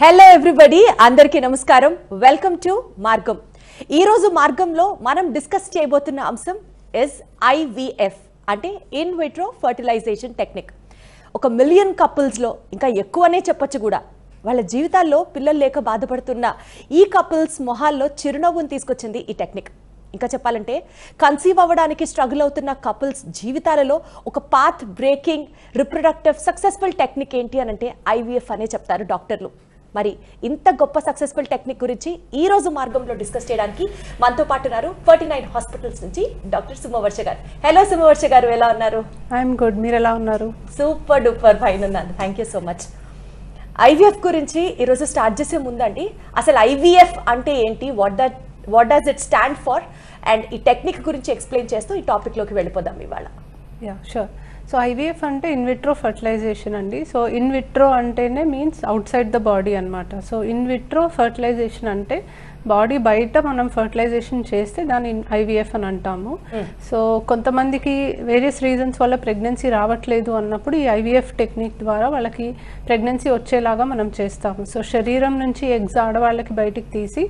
Hello everybody, అందరికీ నమస్కారం. Welcome to మార్గం. ఈ రోజు మార్గంలో మనం డిస్కస్ చేయబోతున్న అంశం ఇస్ ఐవీఎఫ్ అంటే in vitro fertilisation technique. 1 million కపుల్స్లో ఇంకా ఎక్కువనే చెప్పొచ్చు కూడా వాళ్ళ జీవితాల్లో పిల్లలు లేక బాధపడుతున్న ఈ కపుల్స్ మొహాల్లో చిరునవ్వును తీసుకొచ్చింది ఈ టెక్నిక్. ఇంకా చెప్పాలంటే కన్సీవ్ అవ్వడానికి స్ట్రగుల్ అవుతున్న కపుల్స్ జీవితాలలో ఒక path breaking reproductive successful technique ఏంటి అని అంటే ఐవీఎఫ్ అనే చెప్తారు డాక్టర్లు. మరి ఇంత గొప్ప సక్సెస్ఫుల్ టెక్నిక్ గురించి ఈ రోజు మార్గంలో డిస్కస్ చేయడానికి మనతో పాటు ఉన్నారు 49 హాస్పిటల్స్ నుంచి డాక్టర్ సుమవర్ష గారు. హలో సుమవర్ష గారు, ఎలా ఉన్నారు? ఐఎమ్ గుడ్, మీరు ఎలా ఉన్నారు? సూపర్ డూపర్ ఫైన్ ఉన్నాను, thank you so much. IVF గురించి ఈరోజు స్టార్ట్ చేసే ముందండి, అసలు ఐవీఎఫ్ అంటే ఏంటి, what does it stand for, and ఈ టెక్నిక్ గురించి ఎక్స్ప్లెయిన్ చేస్తూ ఈ టాపిక్లోకి వెళ్ళిపోదాం ఇవాళ. Yeah sure. సో ఐవీఎఫ్ అంటే ఇన్ విట్రో ఫర్టిలైజేషన్ అండి. సో ఇన్ విట్రో అంటేనే means out side the body అనమాట. సో ఇన్ విట్రో ఫర్టిలైజేషన్ అంటే బాడీ బయట మనం ఫర్టిలైజేషన్ చేస్తే దాన్ని ఐవీఎఫ్ అని అంటాము. సో కొంతమందికి వేరియస్ రీజన్స్ వల్ల ప్రెగ్నెన్సీ రావట్లేదు అన్నప్పుడు ఈ ఐవీఎఫ్ టెక్నిక్ ద్వారా వాళ్ళకి ప్రెగ్నెన్సీ వచ్చేలాగా మనం చేస్తాము. సో శరీరం నుంచి ఎగ్స్ ఆడవాళ్ళకి బయటికి తీసి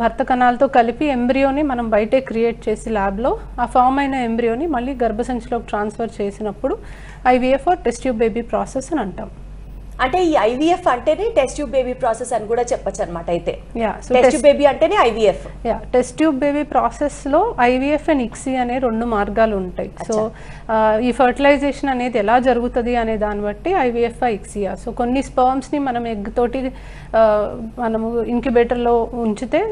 భర్త కణాలతో కలిపి ఎంబ్రియోని మనం బయటే క్రియేట్ చేసి ల్యాబ్లో ఆ ఫామ్ అయిన ఎంబ్రియోని మళ్ళీ గర్భసంచిలోకి ట్రాన్స్ఫర్ చేసినప్పుడు IVF are test tube baby process అని అంటాం. అంటే ఈ ఐవీఎఫ్ అంటేనే టెస్ట్ ట్యూబ్ బేబీ ప్రాసెస్ అని కూడా చెప్పొచ్చు అనమాట. అయితే సో టెస్ట్ ట్యూబ్ బేబీ అంటేనే ఐవీఎఫ్. టెస్ట్ ట్యూబ్ బేబీ ప్రాసెస్లో ఐవీఎఫ్ అండ్ ఇక్సీ అనే 2 మార్గాలు ఉంటాయి. సో ఈ ఫర్టిలైజేషన్ అనేది ఎలా జరుగుతుంది అనే దాన్ని బట్టి ఐవీఎఫ్ ఇక్సియా. సో కొన్ని స్పర్మ్స్ని మనం ఎగ్ తోటి మనము ఇంక్యుబేటర్లో ఉంచితే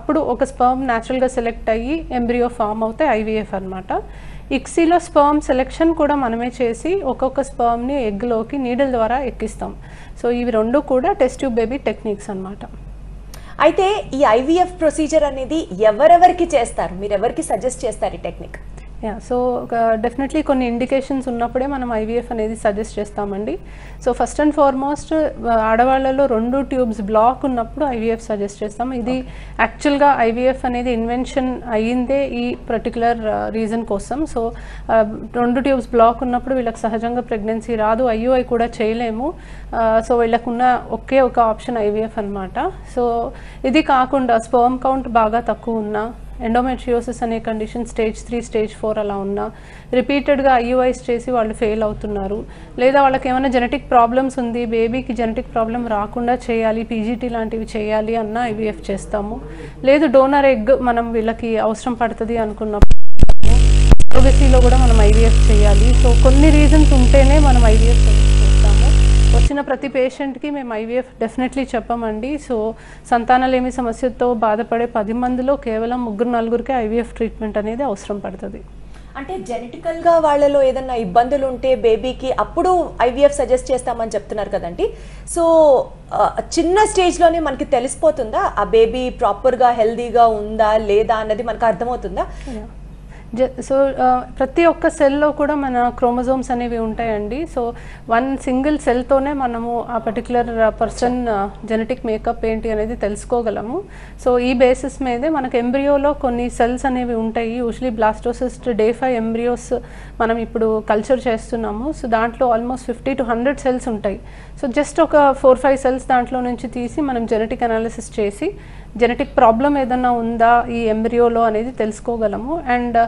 అప్పుడు ఒక స్పర్మ్ న్యాచురల్గా సెలెక్ట్ అయ్యి ఎంబ్రియో ఫామ్ అవుతాయి, ఐవీఎఫ్ అనమాట. ఇక్సీలో స్పర్మ్ సెలెక్షన్ కూడా మనమే చేసి ఒక్కొక్క స్పర్మ్ని ఎగ్లోకి నీడిల్ ద్వారా ఎక్కిస్తాం. సో ఇవి 2 కూడా టెస్ట్ ట్యూబ్ బేబీ టెక్నిక్స్ అనమాట. అయితే ఈ ఐవీఎఫ్ ప్రొసీజర్ అనేది ఎవరెవరికి చేస్తారు, మీరు ఎవరికి సజెస్ట్ చేస్తారు ఈ టెక్నిక్? సో డెఫినెట్లీ కొన్ని ఇండికేషన్స్ ఉన్నప్పుడే మనం ఐవీఎఫ్ అనేది సజెస్ట్ చేస్తామండి. సో ఫస్ట్ అండ్ ఫార్మోస్ట్ ఆడవాళ్ళలో 2 ట్యూబ్స్ బ్లాక్ ఉన్నప్పుడు ఐవీఎఫ్ సజెస్ట్ చేస్తాం. ఇది యాక్చువల్గా ఐవీఎఫ్ అనేది ఇన్వెన్షన్ అయ్యిందే ఈ పర్టికులర్ రీజన్ కోసం. సో 2 ట్యూబ్స్ బ్లాక్ ఉన్నప్పుడు వీళ్ళకి సహజంగా ప్రెగ్నెన్సీ రాదు, ఐయుఐ కూడా చేయలేము. సో వీళ్ళకున్న ఒకే ఒక ఆప్షన్ ఐవీఎఫ్ అనమాట. సో ఇది కాకుండా స్పర్మ్ కౌంట్ బాగా తక్కువ ఉన్నా, ఎండోమెట్రియోసిస్ అనే కండిషన్ స్టేజ్ 3 స్టేజ్ 4 అలా ఉన్నా, రిపీటెడ్గా ఐయుఐస్ చేసి వాళ్ళు ఫెయిల్ అవుతున్నారు, లేదా వాళ్ళకి ఏమైనా జెనెటిక్ ప్రాబ్లమ్స్ ఉంది, బేబీకి జెనెటిక్ ప్రాబ్లం రాకుండా చేయాలి, పీజీటీ లాంటివి చేయాలి అన్న ఐవీఎఫ్ చేస్తాము. లేదు డోనర్ ఎగ్ మనం వీళ్ళకి అవసరం పడుతుంది అనుకున్నప్పుడు సరోగసీలో కూడా మనం ఐవీఎఫ్ చేయాలి. సో కొన్ని రీజన్స్ ఉంటేనే మనం ఐవీఎఫ్ చేస్తాము. వచ్చిన ప్రతి పేషెంట్కి మేము ఐవీఎఫ్ డెఫినెట్లీ చెప్పమండి. సో సంతానలేమి సమస్యతో బాధపడే 10 మందిలో కేవలం 3-4కే ఐవీఎఫ్ ట్రీట్మెంట్ అనేది అవసరం పడుతుంది. అంటే జెనెటికల్గా వాళ్ళలో ఏదన్నా ఇబ్బందులు ఉంటే బేబీకి అప్పుడు ఐవీఎఫ్ సజెస్ట్ చేస్తామని చెప్తున్నారు కదండి. సో చిన్న స్టేజ్లోనే మనకి తెలిసిపోతుందా ఆ బేబీ ప్రాపర్గా హెల్దీగా ఉందా లేదా అన్నది మనకు అర్థమవుతుందా? సో ప్రతి ఒక్క సెల్లో కూడా మన క్రోమోజోమ్స్ అనేవి ఉంటాయండి. సో 1 సింగిల్ సెల్తోనే మనము ఆ పర్టికులర్ పర్సన్ జెనెటిక్ మేకప్ ఏంటి అనేది తెలుసుకోగలము. సో ఈ బేసిస్ మీదే మనకు ఎంబ్రియోలో కొన్ని సెల్స్ అనేవి ఉంటాయి. యూజువలీ బ్లాస్టోసిస్ట్ డే 5 ఎంబ్రియోస్ మనం ఇప్పుడు కల్చర్ చేస్తున్నాము. సో దాంట్లో ఆల్మోస్ట్ 50 to 100 సెల్స్ ఉంటాయి. సో జస్ట్ ఒక 4-5 సెల్స్ దాంట్లో నుంచి తీసి మనం జెనెటిక్ అనాలిసిస్ చేసి జెనెటిక్ ప్రాబ్లం ఏదన్నా ఉందా ఈ ఎంబ్రియోలో అనేది తెలుసుకోగలము. And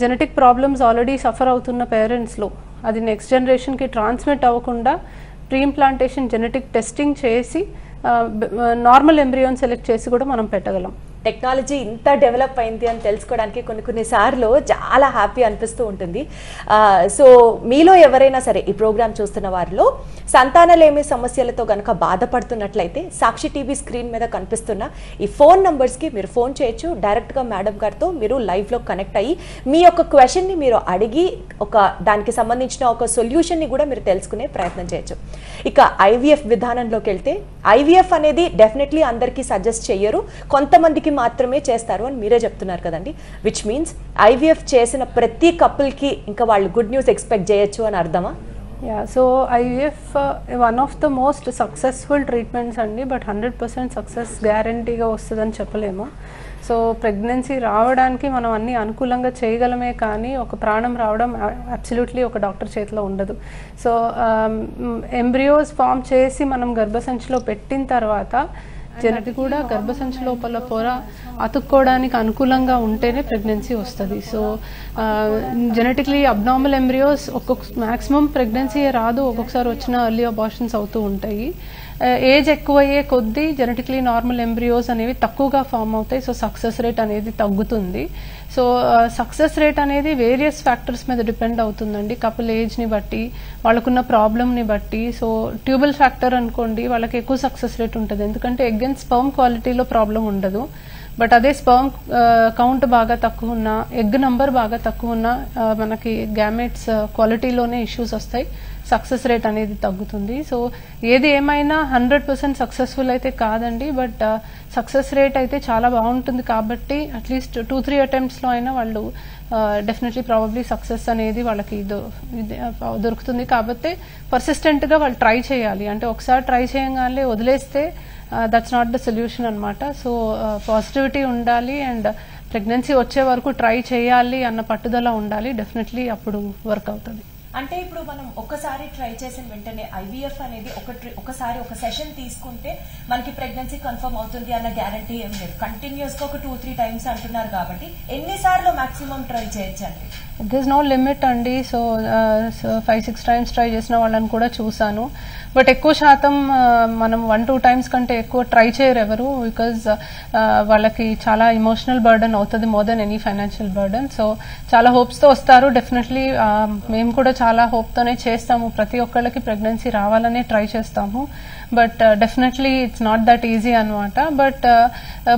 genetic problems already suffer అవుతున్న పేరెంట్స్లో అది నెక్స్ట్ జనరేషన్కి ట్రాన్స్మిట్ అవ్వకుండా ప్రీ ఇంప్లాంటేషన్ జెనెటిక్ టెస్టింగ్ చేసి నార్మల్ ఎంబ్రియోని సెలెక్ట్ చేసి కూడా మనం పెట్టగలం. టెక్నాలజీ ఇంత డెవలప్ అయింది అని తెలుసుకోవడానికి కొన్నిసార్లు చాలా హ్యాపీ అనిపిస్తూ ఉంటుంది. సో మీలో ఎవరైనా సరే ఈ ప్రోగ్రామ్ చూస్తున్న వారిలో సంతానలేమి సమస్యలతో కనుక బాధపడుతున్నట్లయితే సాక్షి టీవీ స్క్రీన్ మీద కనిపిస్తున్న ఈ ఫోన్ నంబర్స్కి మీరు ఫోన్ చేయొచ్చు. డైరెక్ట్గా మేడం గారితో మీరు లైవ్లో కనెక్ట్ అయ్యి మీ యొక్క క్వశ్చన్ని మీరు అడిగి దానికి సంబంధించిన ఒక సొల్యూషన్ని కూడా మీరు తెలుసుకునే ప్రయత్నం చేయొచ్చు. ఇక ఐవీఎఫ్ విధానంలోకి వెళ్తే ఐవీఎఫ్ అనేది డెఫినెట్లీ అందరికీ సజెస్ట్ చేయరు, కొంతమందికి మాత్రమే చేస్తారు అని మీరే చెప్తున్నారు కదండి. విచ్ మీన్స్ ఐవీఎఫ్ చేసిన ప్రతి కపుల్కి ఇంకా వాళ్ళు గుడ్ న్యూస్ ఎక్స్పెక్ట్ చేయొచ్చు అని అర్థమా? Yeah, so IVF one of the most successful treatments అండి, బట్ 100% సక్సెస్ గ్యారంటీగా వస్తుందని చెప్పలేము. సో ప్రెగ్నెన్సీ రావడానికి మనం అన్ని అనుకూలంగా చేయగలమే కానీ ఒక ప్రాణం రావడం అబ్సల్యూట్లీ ఒక డాక్టర్ చేతిలో ఉండదు. సో ఎంబ్రియోస్ ఫామ్ చేసి మనం గర్భసంచిలో పెట్టిన తర్వాత అది కూడా గర్భసంచి లోపల పొర అతుక్కోవడానికి అనుకూలంగా ఉంటేనే ప్రెగ్నెన్సీ వస్తుంది. So genetically abnormal embryos maximum pregnancy రాదు, ఒక్కొక్కసారి వచ్చిన ఎర్లీ అబార్షన్స్ అవుతూ ఉంటాయి. ఏజ్ ఎక్కువయ్యే కొద్దీ జెనెటిక్లీ నార్మల్ ఎంబ్రియోస్ అనేవి తక్కువగా ఫామ్ అవుతాయి. సో సక్సెస్ రేట్ అనేది తగ్గుతుంది. సో సక్సెస్ రేట్ అనేది వేరియస్ ఫ్యాక్టర్స్ మీద డిపెండ్ అవుతుందండి. కపుల్ ఏజ్ని బట్టి, వాళ్ళకున్న ప్రాబ్లమ్ని బట్టి. సో ట్యూబల్ ఫ్యాక్టర్ అనుకోండి, వాళ్ళకి ఎక్కువ సక్సెస్ రేట్ ఉంటుంది, ఎందుకంటే ఎగ్ అండ్ స్పర్మ్ క్వాలిటీలో ప్రాబ్లం ఉండదు. బట్ అదే స్పర్మ్ కౌంట్ బాగా తక్కువ ఉన్నా, ఎగ్ నంబర్ బాగా తక్కువ ఉన్నా మనకి గ్యామెట్స్ క్వాలిటీలోనే ఇష్యూస్ వస్తాయి, సక్సెస్ రేట్ అనేది తగ్గుతుంది. సో ఏది ఏమైనా 100% సక్సెస్ఫుల్ అయితే కాదండి, బట్ సక్సెస్ రేట్ అయితే చాలా బాగుంటుంది. కాబట్టి అట్లీస్ట్ 2-3 అటెంప్ట్స్లో అయినా వాళ్ళు డెఫినెట్లీ ప్రాబబ్లీ సక్సెస్ అనేది వాళ్ళకి దొరుకుతుంది. కాబట్టి పర్సిస్టెంట్గా వాళ్ళు ట్రై చేయాలి. అంటే ఒకసారి ట్రై చేయగానే వదిలేస్తే దట్స్ నాట్ ద సొల్యూషన్ అనమాట. సో పాజిటివిటీ ఉండాలి అండ్ ప్రెగ్నెన్సీ వచ్చే వరకు ట్రై చేయాలి అన్న పట్టుదల ఉండాలి. డెఫినెట్లీ అప్పుడు వర్క్ అవుతుంది. అంటే ఇప్పుడు మనం ఒకసారి ట్రై చేసిన వెంటనే ఐవీఎఫ్ అనేది ఒకసారి ఒక సెషన్ తీసుకుంటే మనకి ప్రెగ్నెన్సీ కన్ఫర్మ్ అవుతుంది అన్న గ్యారంటీ ఏం లేదు. కంటిన్యూస్ గా ఒక 2-3 టైమ్స్ అంటున్నారు కాబట్టి ఎన్నిసార్లు మాక్సిమం ట్రై చేయొచ్చండి? దిస్ నో లిమిట్ అండి. సో 5-6 టైమ్స్ ట్రై చేసిన వాళ్ళని కూడా చూసాను. బట్ ఎక్కువ శాతం మనం 1-2 టైమ్స్ కంటే ఎక్కువ ట్రై చేయరు ఎవరు, బికాజ్ వాళ్ళకి చాలా ఇమోషనల్ బర్డన్ అవుతుంది more than any financial burden. So చాలా హోప్స్తో వస్తారు. డెఫినెట్లీ మేము కూడా చాలా హోప్తోనే చేస్తాము. ప్రతి ఒక్కళ్ళకి ప్రెగ్నెన్సీ రావాలనే ట్రై చేస్తాము. But definitely it's not that easy అనమాట. బట్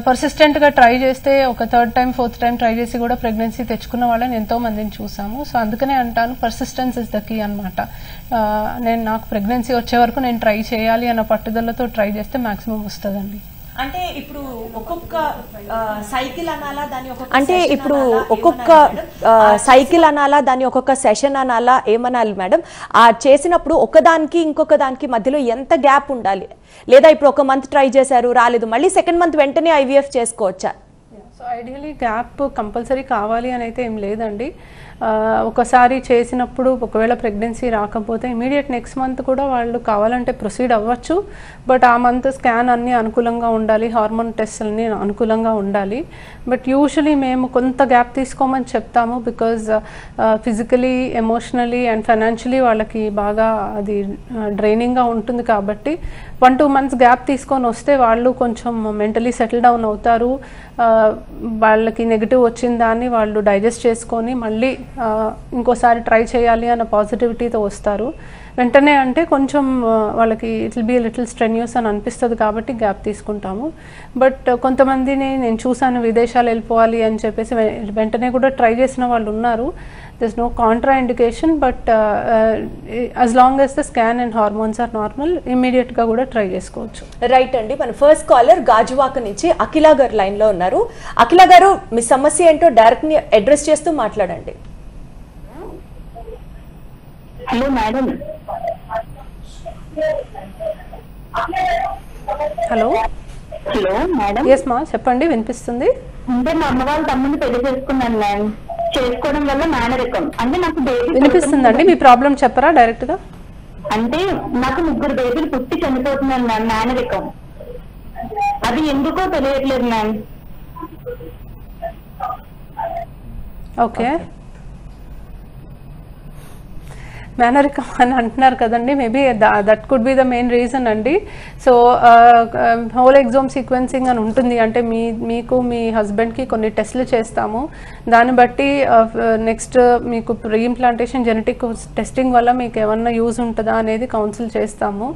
పర్సిస్టెంట్గా ట్రై చేస్తే ఒక 3rd time 4th time try చేసి కూడా ప్రెగ్నెన్సీ తెచ్చుకున్న వాళ్ళని ఎంతో మందిని చూసాము. సో అందుకనే అంటాను పర్సిస్టెన్స్ ఇస్ ద కీ అనమాట. నాకు ప్రెగ్నెన్సీ వచ్చే వరకు నేను ట్రై చేయాలి అన్న పట్టుదలతో ట్రై చేస్తే మాక్సిమం వస్తుందండి. అంటే ఇప్పుడు ఒక్కొక్క సైకిల్ అనాలా దాని ఒక్కొక్క సెషన్ అనాలా ఏమనాలి మేడం? చేసినప్పుడు ఒకదానికి ఇంకొక దానికి మధ్యలో ఎంత గ్యాప్ ఉండాలి? లేదా ఇప్పుడు 1 మంత్ ట్రై చేశారు రాలేదు, మళ్ళీ 2nd మంత్ వెంటనే ఐవీఎఫ్ చేసుకోవచ్చా? సో ఐడియలీ గ్యాప్ కంపల్సరీ కావాలి అని అయితే ఏం లేదండి. ఒకసారి చేసినప్పుడు ఒకవేళ ప్రెగ్నెన్సీ రాకపోతే ఇమీడియట్ నెక్స్ట్ మంత్ కూడా వాళ్ళు కావాలంటే ప్రొసీడ్ అవ్వచ్చు. బట్ ఆ మంత్ స్కాన్ అన్నీ అనుకూలంగా ఉండాలి, హార్మోన్ టెస్ట్ అన్నీ అనుకూలంగా ఉండాలి. బట్ యూజువలీ మేము కొంత గ్యాప్ తీసుకోమని చెప్తాము, because physically, emotionally and financially వాళ్ళకి బాగా అది డ్రైనింగ్గా ఉంటుంది. కాబట్టి 1-2 మంత్స్ గ్యాప్ తీసుకొని వస్తే వాళ్ళు కొంచెం మెంటలీ సెటిల్ డౌన్ అవుతారు. వాళ్ళకి నెగిటివ్ వచ్చిన దాన్ని వాళ్ళు డైజెస్ట్ చేసుకొని మళ్ళీ ఇంకోసారి ట్రై చేయాలి అన్న పాజిటివిటీతో వస్తారు. వెంటనే అంటే కొంచెం వాళ్ళకి it will be little strenuous అని అనిపిస్తుంది కాబట్టి గ్యాప్ తీసుకుంటాము. బట్ కొంతమందిని నేను చూసాను విదేశాలు వెళ్ళిపోవాలి అని చెప్పేసి వెంటనే కూడా ట్రై చేసిన వాళ్ళు ఉన్నారు. there's no contraindication, but as long as the scan and hormones are normal, immediate గా కూడా ట్రై చేసుకోవచ్చు. రైట్ అండి. మన ఫస్ట్ కాలర్ గాజువాక నుంచి అఖిల గారు లైన్ లో ఉన్నారు. అఖిల గారు, మీ సమస్య ఏంటో డైరెక్ట్ ని అడ్రస్ చేస్తూ మాట్లాడండి. Hello madam. Hello hello madam. Yes మా చెప్పండి, వినిపిస్తుంది. అంటే మా అమ్మ వాళ్ళ తమ్ముడిని పెళ్లి చేసుకున్నాను మేడం. చేసుకోవడం వల్ల మేనరికం అంటే నాకు బేబీ వినిపిస్తుందండి. మీ ప్రాబ్లం చెప్పరా డైరెక్ట్ గా? అంటే నాకు 3 బేబీలు పుట్టి చనిపోతున్నాను మ్యామ్. మేనరికం అది ఎందుకో తెలియట్లేదు మ్యామ్. ఓకే, మేనరికం అని అంటున్నారు కదండి, maybe that could be the main reason అండి. సో హోల్ ఎగ్జోమ్ సీక్వెన్సింగ్ అని ఉంటుంది. అంటే మీకు మీ హస్బెండ్కి కొన్ని టెస్ట్లు చేస్తాము. దాన్ని బట్టి నెక్స్ట్ మీకు రీఇంప్లాంటేషన్ జెనెటిక్ టెస్టింగ్ వల్ల మీకు ఏమన్నా యూజ్ ఉంటుందా అనేది కౌన్సిల్ చేస్తాము.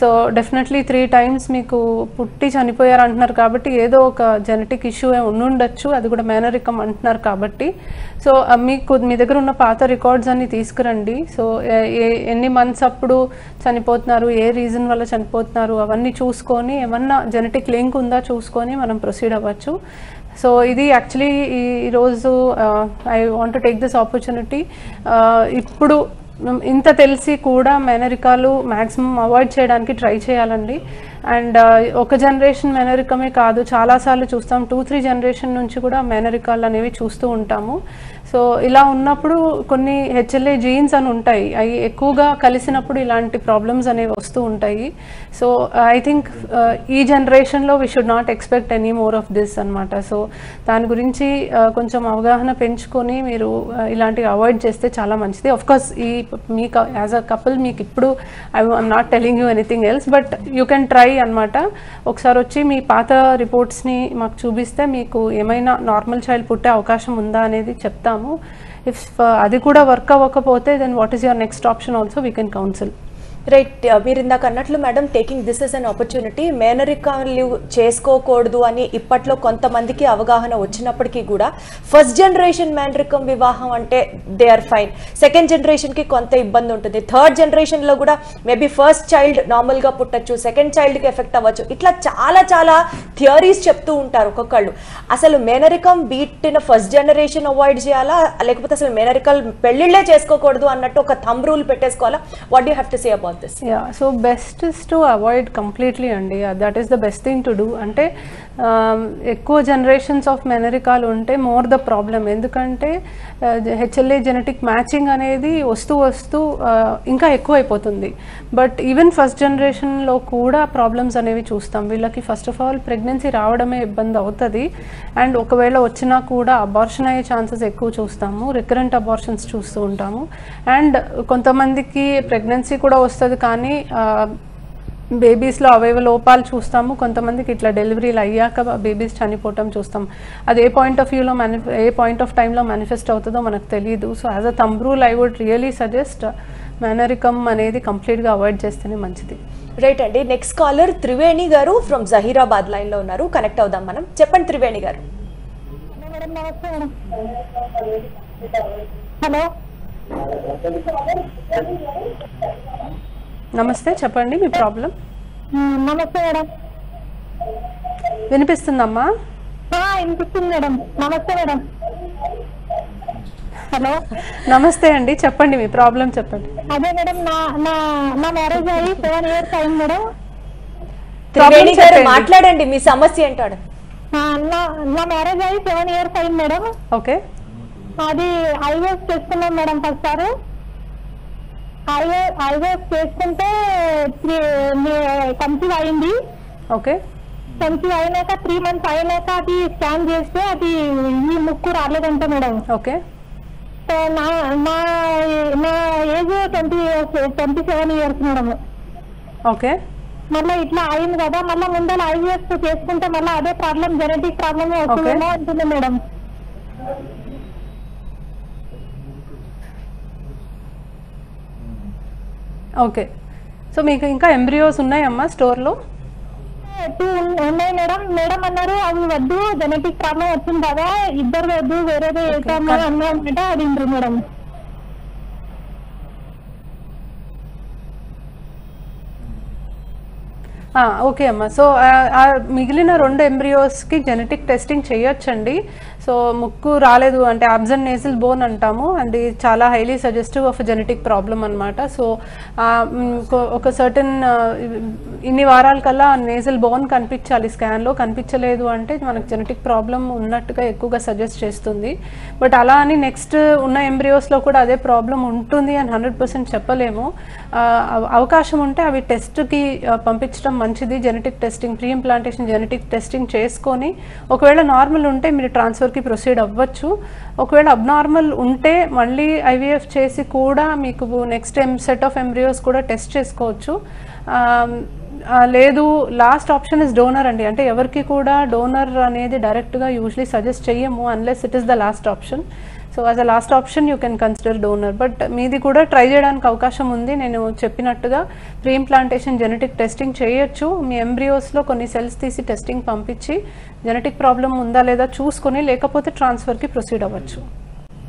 సో డెఫినెట్లీ 3 టైమ్స్ మీకు పుట్టి చనిపోయారు అంటున్నారు కాబట్టి ఏదో ఒక జెనెటిక్ ఇష్యూ ఉండుండొచ్చు, అది కూడా మేనరికం అంటున్నారు కాబట్టి. సో మీకు మీ దగ్గర ఉన్న పాత రికార్డ్స్ అన్ని తీసుకురండి. సో ఎన్ని మంత్స్ అప్పుడు చనిపోతున్నారు, ఏ రీజన్ వల్ల చనిపోతున్నారు అవన్నీ చూసుకొని ఏమన్నా జెనెటిక్ లింక్ ఉందా చూసుకొని మనం ప్రొసీడ్ అవ్వచ్చు. సో ఇది యాక్చువల్లీ ఈరోజు I want to take this opportunity. ఇప్పుడు ఇంత తెలిసి కూడా మేనరికాలు మ్యాక్సిమం అవాయిడ్ చేయడానికి ట్రై చేయాలండి. అండ్ ఒక జనరేషన్ మేనరికమే కాదు, చాలాసార్లు చూస్తాం 2-3 జనరేషన్ నుంచి కూడా మేనరికాలు అనేవి చూస్తూ ఉంటాము. సో ఇలా ఉన్నప్పుడు కొన్ని హెచ్ఎల్ఏ జీన్స్ అని ఉంటాయి, అవి ఎక్కువగా కలిసినప్పుడు ఇలాంటి ప్రాబ్లమ్స్ అనేవి వస్తూ ఉంటాయి. సో ఐ థింక్ ఈ జనరేషన్లో we should not expect any more of this అనమాట. సో దాని గురించి కొంచెం అవగాహన పెంచుకొని మీరు ఇలాంటివి అవాయిడ్ చేస్తే చాలా మంచిది. ఆఫ్కోర్స్ ఈ మీకు యాజ్ అ కపుల్ మీకు ఇప్పుడు I'm not telling you anything else, but you can try అనమాట. ఒకసారి వచ్చి మీ పాత రిపోర్ట్స్ని మాకు చూపిస్తే మీకు ఏమైనా నార్మల్ చైల్డ్ పుట్టే అవకాశం ఉందా అనేది చెప్తాము. ఇఫ్ అది కూడా వర్క్ అవ్వకపోతే then what is your next option also we can counsel. Right, మీరు ఇందాక అన్నట్లు madam taking this is an opportunity, మేనరికాలు చేసుకోకూడదు అని ఇప్పట్లో కొంతమందికి అవగాహన వచ్చినప్పటికీ కూడా ఫస్ట్ జనరేషన్ మేనరికం వివాహం అంటే దే ఆర్ ఫైన్, సెకండ్ జనరేషన్కి కొంత ఇబ్బంది ఉంటుంది, థర్డ్ జనరేషన్లో కూడా మేబీ ఫస్ట్ చైల్డ్ నార్మల్గా పుట్టచ్చు, సెకండ్ చైల్డ్కి ఎఫెక్ట్ అవ్వచ్చు, ఇట్లా చాలా చాలా థియరీస్ చెప్తూ ఉంటారు ఒక్కొక్కళ్ళు. అసలు మేనరికం బీట్టిన ఫస్ట్ జనరేషన్ అవాయిడ్ చేయాలా, లేకపోతే అసలు మేనరికల్ పెళ్ళిళ్ళే చేసుకోకూడదు అన్నట్టు ఒక థంబ్ రూల్ పెట్టేసుకోవాలా? What you have to say about this? Yeah, so best is to avoid completely అండి, that is the best thing to do. అంటే ఎక్కువ జనరేషన్స్ ఆఫ్ మెనరికాలు ఉంటే మోర్ ద ప్రాబ్లం. ఎందుకంటే హెచ్ఎల్ఏ జెనెటిక్ మ్యాచింగ్ అనేది వస్తూ వస్తూ ఇంకా ఎక్కువ అయిపోతుంది. బట్ ఈవెన్ ఫస్ట్ జనరేషన్లో కూడా ప్రాబ్లమ్స్ అనేవి చూస్తాం. వీళ్ళకి ఫస్ట్ ఆఫ్ ఆల్ ప్రెగ్నెన్సీ రావడమే ఇబ్బంది అవుతుంది, అండ్ ఒకవేళ వచ్చినా కూడా అబార్షన్ అయ్యే ఛాన్సెస్ ఎక్కువ చూస్తాము, రికరెంట్ అబార్షన్స్ చూస్తూ ఉంటాము. అండ్ కొంతమందికి ప్రెగ్నెన్సీ కూడా వస్తుంది కానీ బేబీస్లో అవయవ లోపాలు చూస్తాము, కొంతమందికి ఇట్లా డెలివరీలు అయ్యాక బేబీస్ చనిపోవటం చూస్తాం. అది ఏ పాయింట్ ఆఫ్ వ్యూలో ఏ పాయింట్ ఆఫ్ టైంలో మేనిఫెస్ట్ అవుతుందో మనకు తెలియదు. So as a thumb rule I would really suggest మేనరికం అనేది కంప్లీట్గా అవాయిడ్ చేస్తేనే మంచిది. రైట్ అండి, నెక్స్ట్ కాలర్ త్రివేణి గారు ఫ్రమ్ జహీరాబాద్ లైన్లో ఉన్నారు, కనెక్ట్ అవుదాం మనం. చెప్పండి త్రివేణి గారు. హలో, నమస్తే, చెప్పండి మీ ప్రాబ్లం. నమస్తే మేడం. వినిపిస్తుందమ్మా? వినిపిస్తుంది మేడం. నమస్తే మేడం. హలో, నమస్తే అండి, చెప్పండి మీ ప్రాబ్లం చెప్పండి. అదే మేడం, నా మ్యారేజ్ అయ్యి 7 years అయింది మేడం. త్రివేణి గారు మాట్లాడండి, మీ సమస్య ఏంటాడు? నా మ్యారేజ్ అయ్యి 7 years అయింది మేడం. ఓకే, అది ఐవేస్ చేసుకున్నాం మేడం. ఫస్ట్ సార్ ఐవేస్ చేసుకుంటే కన్సీవ్ అయింది. ఓకే, కన్సీవ్ అయినాక 3 months అయినాక అది స్కాన్ చేస్తే అది ఈ ముక్కు రాలేదంట మేడం. ఓకే, సో నా ఏజ్ 27 years మేడం. ఓకే, మళ్ళీ ఇట్లా అయింది కదా, మళ్ళీ ముందర ఐవేస్ చేసుకుంటే మళ్ళీ అదే ప్రాబ్లం, జెనెటిక్ ప్రాబ్లమ్ వస్తుందేమో అంటుంది మేడం. ఓకే. సో మీకు ఇంకా ఎంబ్రియోస్ ఉన్నాయమ్మా స్టోర్లో? 2 ఉన్నాయి మేడం. మేడం అన్నారు అవి వద్దు, జెనెటిక్ ప్రాబ్లం వచ్చింది కదా, ఇద్దరు వద్దు, వేరేదే వేసాము అన్నమాట. అది ఇంటారు మేడం. ఓకే అమ్మా. సో మిగిలిన 2 ఎంబ్రియోస్కి జెనెటిక్ టెస్టింగ్ చేయొచ్చండి. సో ముక్కు రాలేదు అంటే అబ్సెంట్ నేజల్ బోన్ అంటాము, అండ్ ఇది చాలా highly suggestive of genetic problem అనమాట. సో ఒక సర్టన్ ఇన్ని వారాల కల్లా నేజల్ బోన్ కనిపించాలి స్కాన్లో, కనిపించలేదు అంటే మనకు జెనెటిక్ ప్రాబ్లం ఉన్నట్టుగా ఎక్కువగా సజెస్ట్ చేస్తుంది. బట్ అలా అని నెక్స్ట్ ఉన్న ఎంబ్రియోస్లో కూడా అదే ప్రాబ్లం ఉంటుంది అని 100% చెప్పలేము. అవకాశం ఉంటే అవి టెస్ట్కి పంపించడం మంచిది. Genetic testing, pre implantation genetic testing చేసుకొని ఒకవేళ నార్మల్ ఉంటే మీరు ట్రాన్స్ఫర్కి ప్రొసీడ్ అవ్వచ్చు. ఒకవేళ అబ్నార్మల్ ఉంటే మళ్ళీ ఐవీఎఫ్ చేసి కూడా మీకు నెక్స్ట్ సెట్ ఆఫ్ ఎంబ్రియోస్ కూడా టెస్ట్ చేసుకోవచ్చు. లేదు, లాస్ట్ ఆప్షన్ ఇస్ డోనర్ అండి. అంటే ఎవరికి కూడా డోనర్ అనేది డైరెక్ట్గా యూజువలీ సజెస్ట్ చెయ్యము unless it is the last option. So as a last option you can consider donor. But మీది కూడా ట్రై చేయడానికి అవకాశం ఉంది. నేను చెప్పినట్టుగా ప్రీ ఇంప్లాంటేషన్ జెనెటిక్ టెస్టింగ్ చేయొచ్చు. మీ ఎంబ్రియోస్లో కొన్ని సెల్స్ తీసి టెస్టింగ్ పంపించి జెనెటిక్ ప్రాబ్లం ఉందా లేదా చూసుకొని లేకపోతే ట్రాన్స్ఫర్కి ప్రొసీడ్ అవ్వచ్చు.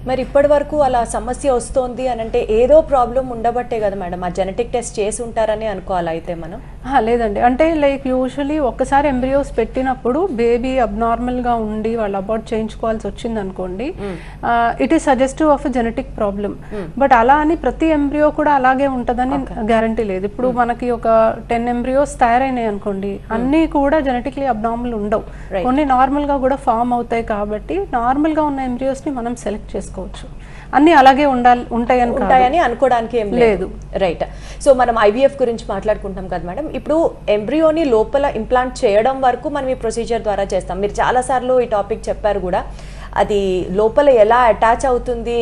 మరి ఇప్పటి వరకు అలా సమస్య వస్తోంది అని అంటే ఏదో ప్రాబ్లం ఉండబట్టే కదా మేడం, ఆ జెనెటిక్ టెస్ట్ చేసి ఉంటారని అనుకోవాలి అయితే మనం? లేదండి, అంటే లైక్ యూజువలీ ఒక్కసారి ఎంబ్రియోస్ పెట్టినప్పుడు బేబీ అబ్నార్మల్గా ఉండి వాళ్ళు అబార్ట్ చేయించుకోవాల్సి వచ్చింది అనుకోండి, it is suggestive of genetic problem. But అలా అని ప్రతి ఎంబ్రియో కూడా అలాగే ఉంటుందని గ్యారంటీ లేదు. ఇప్పుడు మనకి ఒక 10 ఎంబ్రియోస్ తయారైనాయి అనుకోండి, అన్నీ కూడా జెనెటిక్లీ అబ్నార్మల్ ఉండవు, కొన్ని నార్మల్గా కూడా ఫామ్ అవుతాయి. కాబట్టి నార్మల్గా ఉన్న ఎంబ్రియోస్ని మనం సెలెక్ట్ చేసుకోవచ్చు, అన్నీ అలాగే ఉంటాయని అనుకోవడానికి ఏం లేదు. రైట్. సో మనం ఐవీఎఫ్ గురించి మాట్లాడుకుంటాం కదా మేడం, ఇప్పుడు ఎంబ్రియోని లోపల ఇంప్లాంట్ చేయడం వరకు మనం ఈ ప్రొసీజర్ ద్వారా చేస్తాం. మీరు చాలాసార్లు ఈ టాపిక్ చెప్పారు కూడా, అది లోపల ఎలా అటాచ్ అవుతుంది,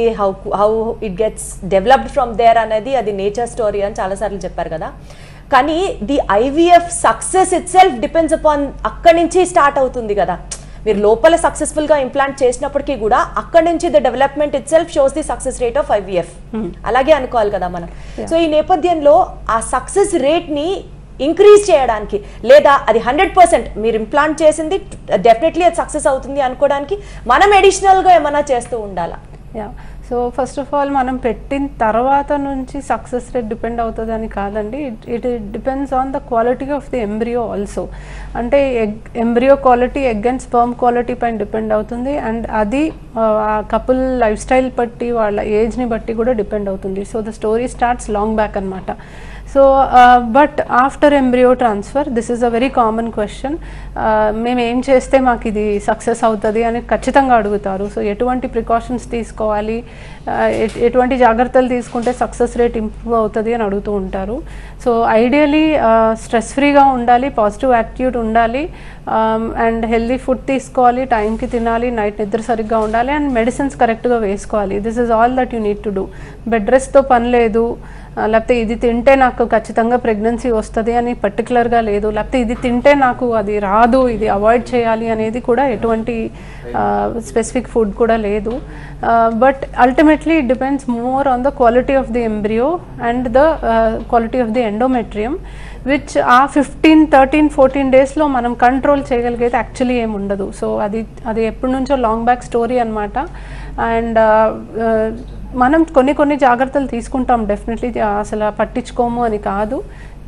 how it gets developed from there అనేది అది నేచర్ స్టోరీ అని చాలాసార్లు చెప్పారు కదా. కానీ the IVF success itself depends upon అక్కడి నుంచి స్టార్ట్ అవుతుంది కదా. మీరు లోపల సక్సెస్ఫుల్ గా ఇంప్లాంట్ చేసినప్పటికీ కూడా అక్కడి నుంచి the development it self shows the success rate of IVF, అలాగే అనుకోవాలి కదా మనం. సో ఈ నేపథ్యంలో ఆ సక్సెస్ రేట్ ని ఇంక్రీజ్ చేయడానికి, లేదా అది 100% మీరు ఇంప్లాంట్ చేసింది డెఫినెట్లీ అది సక్సెస్ అవుతుంది అనుకోవడానికి మనం అడిషనల్ గా ఏమైనా చేస్తూ ఉండాలా? సో ఫస్ట్ ఆఫ్ ఆల్ మనం పెట్టిన తర్వాత నుంచి సక్సెస్ రేట్ డిపెండ్ అవుతుంది అని కాదండి, it depends on the quality of the embryo also. అంటే embryo quality egg and sperm quality పైన డిపెండ్ అవుతుంది, అండ్ అది ఆ కపుల్ లైఫ్ స్టైల్ బట్టి వాళ్ళ ఏజ్ని బట్టి కూడా డిపెండ్ అవుతుంది. So the story starts long back అనమాట. So but after embryo transfer this is a very common question. మేము ఏం చేస్తే మాకు ఇది సక్సెస్ అవుతుంది అని ఖచ్చితంగా అడుగుతారు. సో ఎటువంటి ప్రికాషన్స్ తీసుకోవాలి, ఎటువంటి జాగ్రత్తలు తీసుకుంటే సక్సెస్ రేట్ ఇంప్రూవ్ అవుతుంది అని అడుగుతూ ఉంటారు. సో ఐడియలీ స్ట్రెస్ ఫ్రీగా ఉండాలి, పాజిటివ్ యాటిట్యూడ్ ఉండాలి, అండ్ హెల్దీ ఫుడ్ తీసుకోవాలి, టైంకి తినాలి, నైట్ నిద్ర సరిగ్గా ఉండాలి, అండ్ మెడిసిన్స్ కరెక్ట్గా వేసుకోవాలి. This is all that you need to do. Bed రెస్ట్తో పని లేదు, లేకపోతే ఇది తింటే నాకు ఖచ్చితంగా ప్రెగ్నెన్సీ వస్తుంది అని పర్టికులర్గా లేదు, లేకపోతే ఇది తింటే నాకు అది రాదు, ఇది అవాయిడ్ చేయాలి అనేది కూడా ఎటువంటి స్పెసిఫిక్ ఫుడ్ కూడా లేదు. But ultimately it depends more on the quality of the embryo and the quality of the endometrium, which ఆ 15-13-14 డేస్లో మనం కంట్రోల్ చేయగలిగేది యాక్చువల్లీ ఏమి ఉండదు. సో అది ఎప్పటి నుంచో లాంగ్ బ్యాక్ స్టోరీ అనమాట. అండ్ మనం కొన్ని జాగ్రత్తలు తీసుకుంటాం డెఫినెట్లీ, అసలు పట్టించుకోము అని కాదు,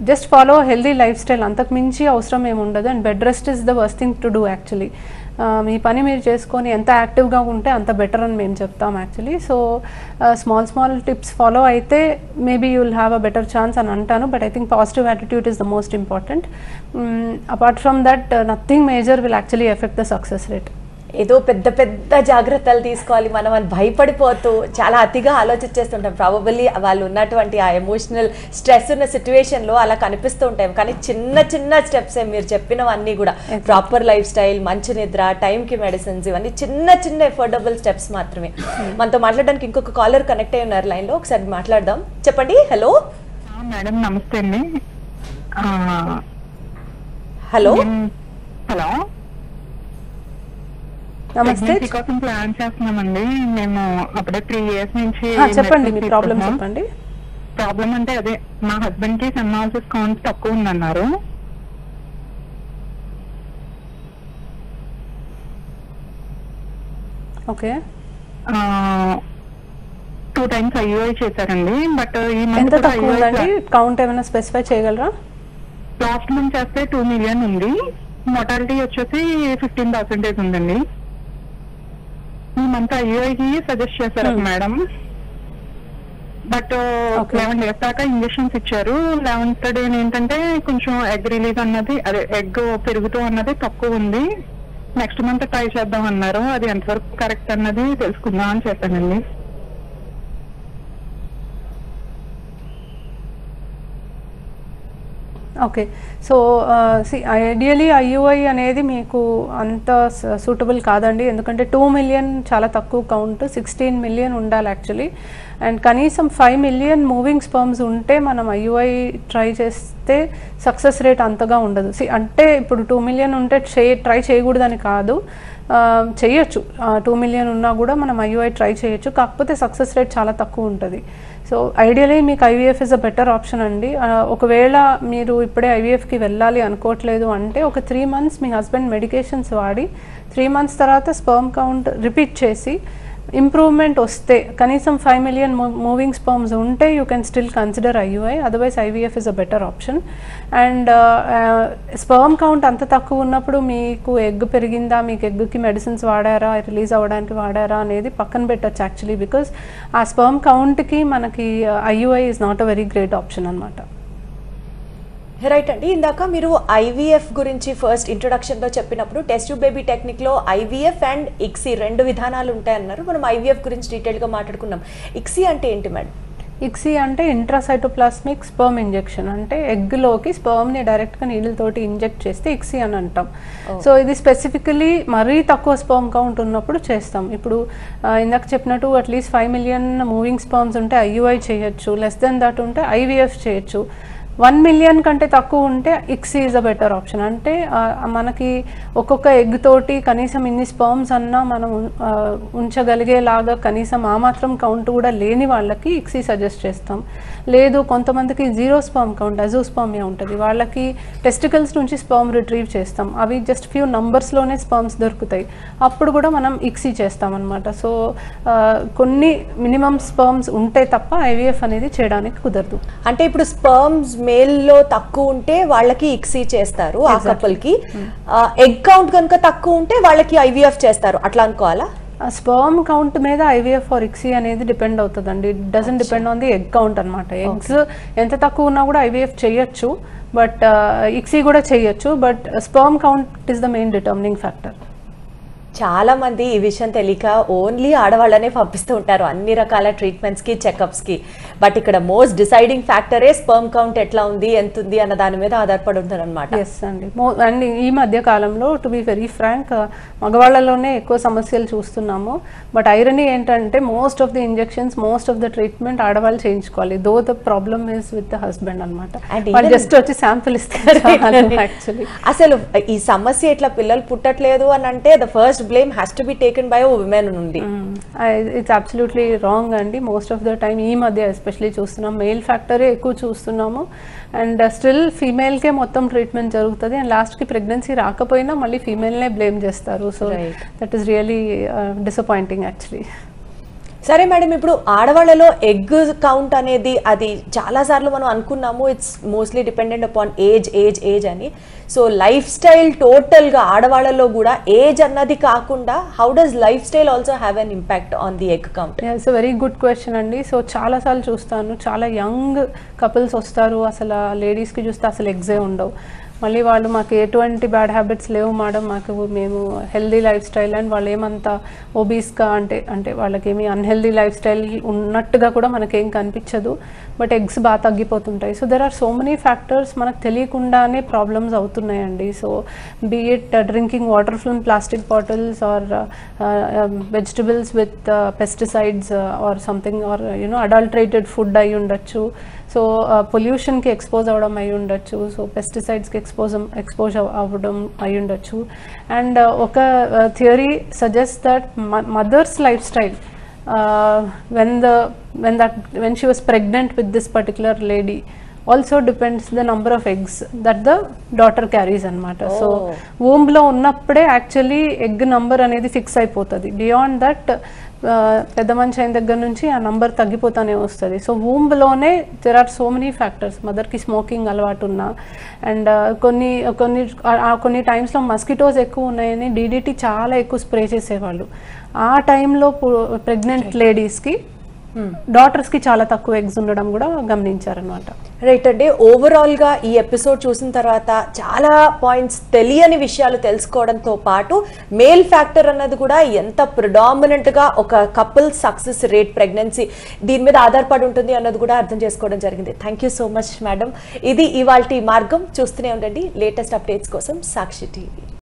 just follow healthy life style, అంతకు మించి అవసరం ఏమి ఉండదు. And bed rest is the worst thing to do actually. మీ పని మీరు చేసుకొని ఎంత యాక్టివ్గా ఉంటే అంత బెటర్ అని మేము చెప్తాం actually. So small tips follow అయితే maybe you will have a better chance అని అంటాను. But I think positive attitude is the most important. Apart from that nothing major will actually affect the success rate. ఏదో పెద్ద జాగ్రత్తలు తీసుకోవాలి మనం అని భయపడిపోతూ చాలా అతిగా ఆలోచించేస్తుంటాం. ప్రాబబల్లీ వాళ్ళు ఉన్నటువంటి ఆ ఎమోషనల్ స్ట్రెస్ ఉన్న సిచ్యువేషన్లో అలా కనిపిస్తూ ఉంటాయి. కానీ చిన్న స్టెప్సే మీరు చెప్పినవన్నీ కూడా, ప్రాపర్ లైఫ్ స్టైల్, మంచి నిద్ర, టైంకి మెడిసిన్స్, ఇవన్నీ చిన్న ఎఫోర్డబుల్ స్టెప్స్ మాత్రమే. మనతో మాట్లాడడానికి ఇంకొక కాలర్ కనెక్ట్ అయి ఉన్నారు లైన్లో, ఒకసారి మాట్లాడదాం. చెప్పండి. హలో మేడం, నమస్తే అండి. హలో నమస్తే, కోసం ప్లాన్ చేస్తున్నామండి మేము. అప్పుడే 3 years నుంచి. చెప్పండి మీ ప్రాబ్లం చెప్పండి. ప్రాబ్లం అంటే అదే, మా హస్బెండ్ కి సెమాలసిస్ కౌంట్ తక్కువ ఉందన్నారు. ఓకే, 2 times IUI చేశారండి. బట్ ఈ ఎంత తక్కువ ఉందండి కౌంట్, ఏమైనా స్పెసిఫై చేయగలరా? లాస్ట్ మంత్ చేస్తే 2 million ఉంది, మోటాలిటీ వచ్చేసి 15% ఉందండి. ఈ మంత్ ఐయుఐకి సజెస్ట్ చేశారు మేడం. బట్ 11 days దాకా ఇంజెక్షన్స్ ఇచ్చారు. 11th day ఏంటంటే కొంచెం ఎగ్ రిలీజ్ అన్నది, అదే ఎగ్ పెరుగుతూ అన్నది తక్కువ ఉంది. నెక్స్ట్ మంత్ ట్రై చేద్దాం అన్నారు. అది ఎంతవరకు కరెక్ట్ అన్నది తెలుసుకుందాం అని చెప్పానండి. ఓకే, సో ఐడియలీ ఐయుఐ అనేది మీకు అంత సూటబుల్ కాదండి, ఎందుకంటే 2 million చాలా తక్కువ కౌంట్, 16 million ఉండాలి యాక్చువల్లీ. అండ్ కనీసం 5 million మూవింగ్ స్పర్మ్స్ ఉంటే మనం ఐయుఐ ట్రై చేస్తే సక్సెస్ రేట్ అంతగా ఉండదు. అంటే ఇప్పుడు 2 million ఉంటే ట్రై చేయకూడదని కాదు, చేయొచ్చు. 2 million ఉన్నా కూడా మనం ఐయుఐ ట్రై చేయొచ్చు, కాకపోతే సక్సెస్ రేట్ చాలా తక్కువ ఉంటుంది. సో ఐడియలీ మీకు IVF is a better option అండి. ఒకవేళ మీరు ఇప్పుడే ఐవీఎఫ్కి వెళ్ళాలి అనుకోవట్లేదు అంటే ఒక 3 months మీ హస్బెండ్ మెడికేషన్స్ వాడి 3 months తర్వాత స్పర్మ్ కౌంట్ రిపీట్ చేసి ఇంప్రూవ్మెంట్ వస్తే కనీసం 5 million మూవింగ్ స్పర్మ్స్ ఉంటే you can still consider IUI, otherwise IVF is a better option. And sperm count అంత తక్కువ ఉన్నప్పుడు మీకు ఎగ్ పెరిగిందా, మీకు ఎగ్కి మెడిసిన్స్ వాడారా, రిలీజ్ అవ్వడానికి వాడారా అనేది పక్కన పెట్టచ్చు యాక్చువల్లీ, బికాస్ ఆ స్పర్మ్ కౌంట్కి మనకి IUI is not a very great option అనమాట. రైట్ అండి, ఇందాక మీరు IVF గురించి ఫస్ట్ ఇంట్రొడక్షన్లో చెప్పినప్పుడు టెస్ట్ ట్యూబ్ బేబీ టెక్నిక్లో IVF అండ్ ICSI 2 విధానాలు ఉంటాయన్నారు. మనం IVF గురించి డీటెయిల్గా మాట్లాడుకున్నాం. ICSI అంటే ఏంటి మేడం? ICSI అంటే ఇంట్రాసైటోప్లాస్మిక్ స్పర్మ్ ఇంజెక్షన్, అంటే ఎగ్లోకి స్పర్మ్ని డైరెక్ట్గా నీళ్ళతోటి ఇంజెక్ట్ చేస్తే ICSI అని అంటాం. సో ఇది స్పెసిఫికలీ మరీ తక్కువ స్పర్మ్ కౌంట్ ఉన్నప్పుడు చేస్తాం. ఇప్పుడు ఇందాక చెప్పినట్టు అట్లీస్ట్ 5 million మూవింగ్ స్పర్మ్స్ ఉంటే IUI చేయొచ్చు, లెస్ దెన్ దట్ ఉంటే IVF చేయొచ్చు. 1 million కంటే తక్కువ ఉంటే ICSI is a better option. అంటే మనకి ఒక్కొక్క ఎగ్ తోటి కనీసం ఇన్ని స్పర్మ్స్ అన్నా మనం ఉంచగలిగేలాగా కనీసం ఆ మాత్రం కౌంట్ కూడా లేని వాళ్ళకి ICSI సజెస్ట్ చేస్తాం. లేదు కొంతమందికి 0 స్పర్మ్ కౌంట్, అజోస్పర్మియా ఉంటుంది, వాళ్ళకి టెస్టికల్స్ నుంచి స్పర్మ్ రిట్రీవ్ చేస్తాం, అవి జస్ట్ ఫ్యూ నంబర్స్లోనే స్పర్మ్స్ దొరుకుతాయి, అప్పుడు కూడా మనం ICSI చేస్తాం అనమాట. సో కొన్ని మినిమం స్పర్మ్స్ ఉంటే తప్ప IVF అనేది చేయడానికి కుదరదు. అంటే ఇప్పుడు స్పర్మ్స్ మేల్లో తక్కువ ఉంటే వాళ్ళకి ICSI చేస్తారు ఆ కపుల్కి, ఎగ్ కౌంట్ కనుక తక్కువ ఉంటే వాళ్ళకి IVF చేస్తారు, అట్లా అనుకోవాలా? స్పర్మ్ కౌంట్ మీద IVF ఆర్ ICSI అనేది డిపెండ్ అవుతుందండి. It doesn't depend on the egg count అనమాట. ఎగ్స్ ఎంత తక్కువ ఉన్నా కూడా IVF చేయొచ్చు, బట్ ICSI కూడా చేయొచ్చు, but sperm count is the main determining factor. చాలా మంది ఈ విషయం తెలియక ఓన్లీ ఆడవాళ్ళనే పంపిస్తూ ఉంటారు అన్ని రకాల ట్రీట్మెంట్స్కి, చెకప్స్కి. బట్ ఇక్కడ మోస్ట్ డిసైడింగ్ ఫ్యాక్టరే స్పర్మ్ కౌంట్ ఎట్లా ఉంది, ఎంత ఉంది అన్న దాని మీద ఆధారపడి ఉంటుంది అనమాట. ఎస్ అండి. అండ్ ఈ మధ్య కాలంలో టు బి వెరీ ఫ్రాంక్ మగవాళ్ళలోనే ఎక్కువ సమస్యలు చూస్తున్నాము. బట్ ఐరనీ ఏంటంటే most of the injections, most of the treatment ఆడవాళ్ళు చేయించుకోవాలి, though the problem is with the husband అనమాట. వాళ్ళు జస్ట్ వచ్చి శాంపుల్ ఇస్తారు యాక్చువల్లీ. అసలు ఈ సమస్య ఇట్లా పిల్లలు పుట్టట్లేదు అని అంటే the first blame has to be taken by a woman undi. It's absolutely wrong అండి. మోస్ట్ ఆఫ్ ద టైమ్ ఈ మధ్య ఎస్పెషలీ చూస్తున్నాం, మెయిల్ ఫ్యాక్టరే ఎక్కువ చూస్తున్నాము. అండ్ స్టిల్ ఫీమేల్కే మొత్తం ట్రీట్మెంట్ జరుగుతుంది, అండ్ లాస్ట్కి ప్రెగ్నెన్సీ రాకపోయినా మళ్ళీ ఫీమేల్నే బ్లేమ్ చేస్తారు. So that is really disappointing actually. సరే మేడం, ఇప్పుడు ఆడవాళ్ళలో ఎగ్ కౌంట్ అనేది అది చాలాసార్లు మనం అనుకున్నాము it's mostly dependent upon age అని. సో లైఫ్ స్టైల్ టోటల్గా ఆడవాళ్ళలో కూడా ఏజ్ అన్నది కాకుండా how does life style also have an impact on the egg count? It's very good question అండి. సో చాలాసార్లు చూస్తాను, చాలా యంగ్ కపుల్స్ వస్తారు, అసలు లేడీస్కి చూస్తే అసలు ఎగ్సే ఉండవు. మళ్ళీ వాళ్ళు మాకు ఎటువంటి బ్యాడ్ హ్యాబిట్స్ లేవు మేడం, మేము హెల్దీ లైఫ్ స్టైల్, అండ్ వాళ్ళు ఏమంతా ఒబీస్గా అంటే వాళ్ళకేమి అన్హెల్దీ లైఫ్ స్టైల్ ఉన్నట్టుగా కూడా మనకేం కనిపించదు, బట్ ఎగ్స్ బాగా తగ్గిపోతుంటాయి. So there are so many factors మనకు తెలియకుండానే ప్రాబ్లమ్స్ అవుతున్నాయండి. So be it drinking water from plastic bottles or vegetables with pesticides or something, or adulterated food అయి ఉండొచ్చు. సో పొల్యూషన్కి ఎక్స్పోజ్ అవ్వడం అయి ఉండొచ్చు, సో పెస్టిసైడ్స్కి ఎక్స్పోజ్ అవ్వడం అయి ఉండొచ్చు. అండ్ ఒక theory suggest that mother's lifestyle when she was pregnant with this particular lady also depends the number of eggs that the daughter carries anamata. So womb lo unnappude actually egg number anedi fix అయిపోతుంది. Beyond that పెద్ద మంచి అయిన దగ్గర నుంచి ఆ number తగ్గిపోతానే వస్తుంది. So వూంబ్లోనే there are so many factors. మదర్కి స్మోకింగ్ అలవాటు ఉన్నా, అండ్ కొన్ని టైమ్స్లో మస్కిటోస్ ఎక్కువ ఉన్నాయని DDT చాలా ఎక్కువ స్ప్రే చేసేవాళ్ళు. ఆ టైంలో ప్రెగ్నెంట్ లేడీస్కి డాటర్స్కి చాలా తక్కువ ఎగ్స్ ఉండడం కూడా గమనించారనమాట. రైట్ అండి, ఓవరాల్గా ఈ ఎపిసోడ్ చూసిన తర్వాత చాలా పాయింట్స్, తెలియని విషయాలు తెలుసుకోవడంతో పాటు మేల్ ఫ్యాక్టర్ అన్నది కూడా ఎంత ప్రిడామినెంట్గా ఒక కపుల్ సక్సెస్ రేట్ ప్రెగ్నెన్సీ దీని మీద ఆధారపడి ఉంటుంది అన్నది కూడా అర్థం చేసుకోవడం జరిగింది. Thank you so much madam. ఇది ఇవాల్టి మార్గం. చూస్తూనే ఉండండి లేటెస్ట్ అప్డేట్స్ కోసం సాక్షి టీవీ.